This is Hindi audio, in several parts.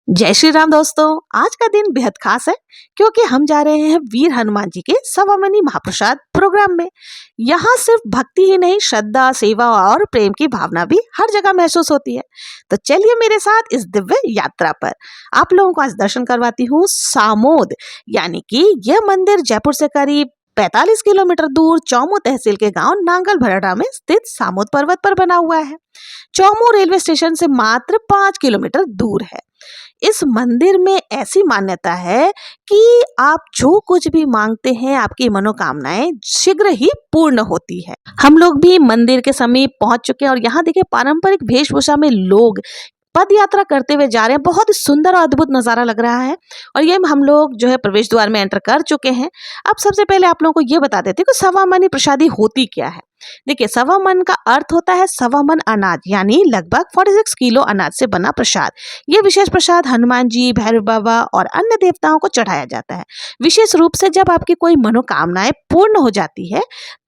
जय श्री राम दोस्तों। आज का दिन बेहद खास है क्योंकि हम जा रहे हैं वीर हनुमान जी के सवामनी महाप्रसाद प्रोग्राम में। यहाँ सिर्फ भक्ति ही नहीं, श्रद्धा, सेवा और प्रेम की भावना भी हर जगह महसूस होती है। तो चलिए मेरे साथ इस दिव्य यात्रा पर। आप लोगों को आज दर्शन करवाती हूँ सामोद, यानी कि यह मंदिर जयपुर से करीब 45 किलोमीटर दूर चौमू तहसील के गांव नांगल भरड़ा में स्थित सामोद पर्वत पर बना हुआ है। चौमू रेलवे स्टेशन से मात्र 5 किलोमीटर दूर है। इस मंदिर में ऐसी मान्यता है कि आप जो कुछ भी मांगते हैं, आपकी मनोकामनाएं शीघ्र ही पूर्ण होती है। हम लोग भी मंदिर के समीप पहुंच चुके हैं और यहाँ देखिए पारंपरिक वेशभूषा में लोग पद यात्रा करते हुए जा रहे हैं। बहुत ही सुंदर और अद्भुत नजारा लग रहा है और ये हम लोग जो है प्रवेश द्वार में एंटर कर चुके हैं। अब सबसे पहले आप लोगों को ये बता देते हैं कि सवामनी प्रसादी होती क्या है। देखिए, सवा मन का अर्थ होता है सवा मन अनाज, यानी लगभग 46 किलो अनाज से बना प्रसाद। ये विशेष प्रसाद हनुमान जी, भैरव बाबा और अन्य देवताओं को चढ़ाया जाता है। विशेष रूप से जब आपकी कोई मनोकामनाएं पूर्ण हो जाती है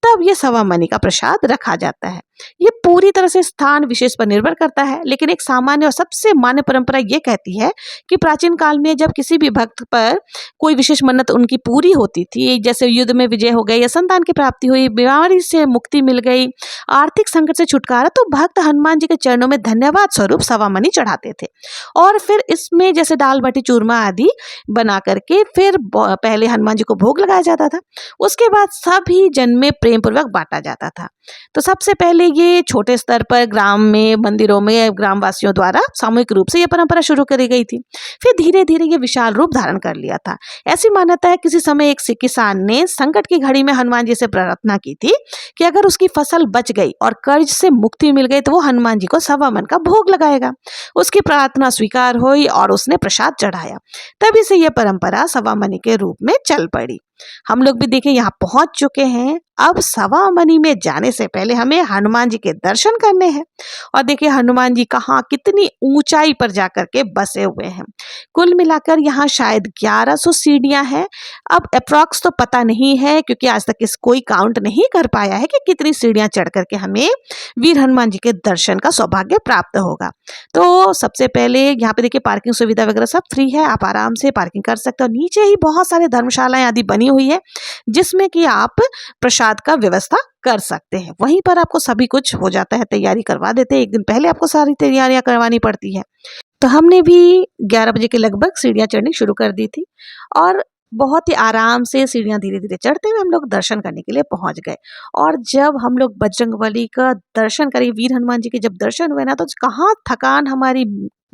तब ये सवा मनी का प्रसाद रखा जाता है। ये पूरी तरह से स्थान विशेष पर निर्भर करता है, लेकिन एक सामान्य और सबसे मान्य परंपरा ये कहती है कि प्राचीन काल में जब किसी भी भक्त पर कोई विशेष मन्नत उनकी पूरी होती थी, जैसे युद्ध में विजय हो गई या संतान की प्राप्ति हुई, बीमारी से मुक्ति मिल गई, आर्थिक संकट से छुटकारा, तो भक्त हनुमान जी के चरणों में धन्यवाद स्वरूप सवा मनी चढ़ाते थे और फिर इसमें जैसे दाल बाटी चूरमा आदि बना करके फिर पहले हनुमान जी को भोग लगाया जाता था। उसके बाद सभी जन में प्रेम पूर्वक बांटा जाता था। तो सबसे पहले ये छोटे स्तर पर ग्राम में, मंदिरों में ग्रामवासियों द्वारा सामूहिक रूप से यह परंपरा शुरू करी गई थी। फिर धीरे धीरे ये विशाल रूप धारण कर लिया था। ऐसी मान्यता है किसी समय एक सिख किसान ने संकट की घड़ी में हनुमान जी से प्रार्थना की थी कि अगर उसकी फसल बच गई और कर्ज से मुक्ति मिल गई तो वो हनुमान जी को सवा मन का भोग लगाएगा। उसकी प्रार्थना स्वीकार हुई और उसने प्रसाद चढ़ाया। तभी से यह परंपरा सवा मनी के रूप में चल पड़ी। हम लोग भी देखें यहाँ पहुंच चुके हैं। अब सवा मनी में जाने से पहले हमें हनुमान जी के दर्शन करने हैं और देखिए हनुमान जी कहाँ कितनी ऊंचाई पर जाकर के बसे हुए हैं। कुल मिलाकर यहाँ शायद 1100 सीढ़ियां हैं। अब अप्रॉक्स तो पता नहीं है क्योंकि आज तक इस कोई काउंट नहीं कर पाया है कि कितनी सीढ़ियां चढ़ करके हमें वीर हनुमान जी के दर्शन का सौभाग्य प्राप्त होगा। तो सबसे पहले यहाँ पे देखिए पार्किंग सुविधा वगैरह सब फ्री है, आप आराम से पार्किंग कर सकते हो। नीचे ही बहुत सारे धर्मशालाएं आदि बनी हुई है जिसमें कि आप प्रसाद का व्यवस्था कर सकते हैं। वहीं पर आपको सभी कुछ हो जाता है, तैयारी करवा देते हैं। एक दिन पहले आपको सारी तैयारियां करवानी पड़ती है। तो हमने भी 11 बजे के लगभग सीढ़ियां चढ़नी शुरू कर दी थी और बहुत ही आराम से सीढ़ियां धीरे धीरे चढ़ते हुए हम लोग दर्शन करने के लिए पहुंच गए। और जब हम लोग बजरंगबली का दर्शन करें, वीर हनुमान जी के जब दर्शन हुए ना, तो कहाँ थकान हमारी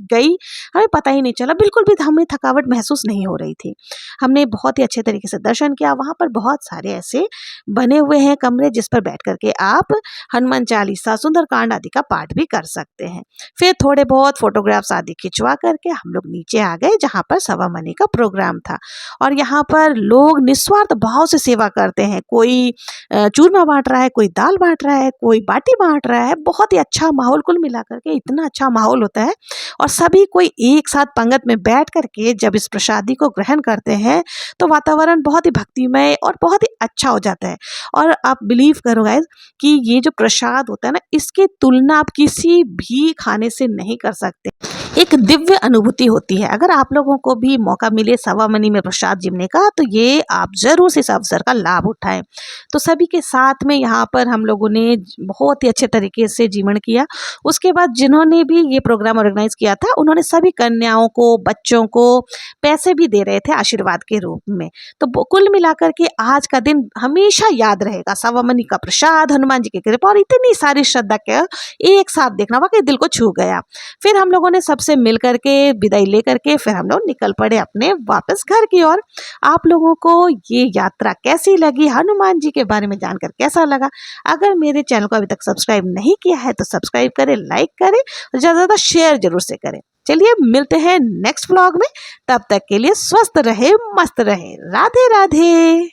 गई हमें पता ही नहीं चला। बिल्कुल भी हमें थकावट महसूस नहीं हो रही थी। हमने बहुत ही अच्छे तरीके से दर्शन किया। वहां पर बहुत सारे ऐसे बने हुए हैं कमरे जिस पर बैठ करके आप हनुमान चालीसा, सुंदरकांड आदि का पाठ भी कर सकते हैं। फिर थोड़े बहुत फोटोग्राफ्स आदि खिंचवा करके हम लोग नीचे आ गए जहाँ पर सवा मनी का प्रोग्राम था। और यहाँ पर लोग निस्वार्थ भाव से सेवा करते हैं। कोई चूरमा बांट रहा है, कोई दाल बांट रहा है, कोई बाटी बांट रहा है। बहुत ही अच्छा माहौल, कुल मिला करके इतना अच्छा माहौल होता है। और सभी कोई एक साथ पंगत में बैठ करके जब इस प्रसादी को ग्रहण करते हैं तो वातावरण बहुत ही भक्तिमय और बहुत ही अच्छा हो जाता है। और आप बिलीव करो गाइस कि ये जो प्रसाद होता है ना, इसकी तुलना आप किसी भी खाने से नहीं कर सकते। एक दिव्य अनुभूति होती है। अगर आप लोगों को भी मौका मिले सवा मनी में प्रसाद जीमने का तो ये आप जरूर से इस अवसर का लाभ उठाएं। तो सभी के साथ में यहाँ पर हम लोगों ने बहुत ही अच्छे तरीके से जीवन किया। उसके बाद जिन्होंने भी ये प्रोग्राम ऑर्गेनाइज किया था उन्होंने सभी कन्याओं को, बच्चों को पैसे भी दे रहे थे आशीर्वाद के रूप में। तो कुल मिलाकर के आज का दिन हमेशा याद रहेगा। सवा मनी का प्रसाद, हनुमान जी की कृपा और इतनी सारी श्रद्धा के एक साथ देखना वाकई दिल को छू गया। फिर हम लोगों ने सबसे मिल करके विदाई ले करके फिर हम लोग निकल पड़े अपने वापस घर की ओर। आप लोगों को ये यात्रा कैसी लगी, हनुमान जी के बारे में जानकर कैसा लगा? अगर मेरे चैनल को अभी तक सब्सक्राइब नहीं किया है तो सब्सक्राइब करें, लाइक करें और ज़्यादा से ज़्यादा शेयर जरूर से करें। चलिए मिलते हैं नेक्स्ट व्लॉग में। तब तक के लिए स्वस्थ रहे, मस्त रहे। राधे राधे।